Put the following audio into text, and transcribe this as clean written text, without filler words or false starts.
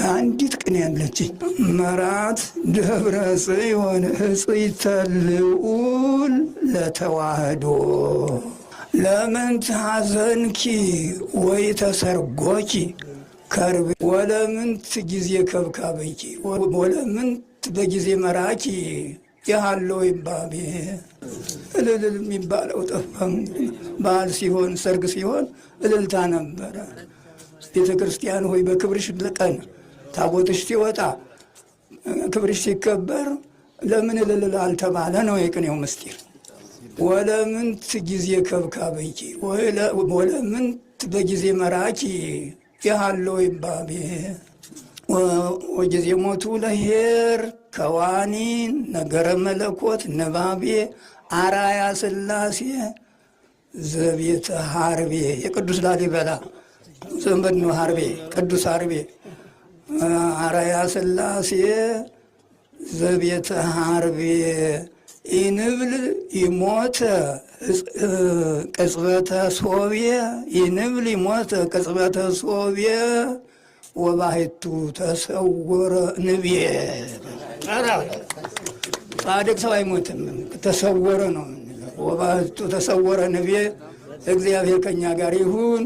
አንዲት ቅኔ ያለችኝ መራት ደብረ ጽዮን ሕጽይተ ልዑል ለተዋህዶ ለምን ተሐዘንኪ ወይ ተሰርጎኪ ከርቤ ወለምንት ጊዜ ከብካበኪ ወለምንት በጊዜ መራኪ ያለው ይባቤ እልል የሚባለው ጠፋም። በዓል ሲሆን ሰርግ ሲሆን እልልታ ነበረ። ቤተ ክርስቲያን ሆይ በክብርሽ ቀን ታቦትሽ ሲወጣ ክብርሽ ሲከበር ለምን እልል አልተባለ ነው የቅኔው ምስጢር። ወለምንት ጊዜ ከብካበኪ ወለምንት በጊዜ መራኪ ያለው ይባቤ ወጊዜ ሞቱ ለሄር ከዋኒን ነገረ መለኮት ነባቤ አራያ ሥላሴ ዘቤተ ሀርቤ የቅዱስ ላሊበላ ዘመድ ነው። ሀርቤ ቅዱስ ሀርቤ አራያ ሥላሴ ዘቤተ ሀርቤ ኢንብል ይሞተ ቅጽበተ ሶብየ ኢንብል ይሞተ ቅጽበተ ሶብየ ወባሕቱ ተሰወረ ንብየ። ጻድቅ ሰው አይሞትም፣ ተሰወረ ነው። ወባሕቱ ተሰወረ ንብየ። እግዚአብሔር ከኛ ጋር ይሁን።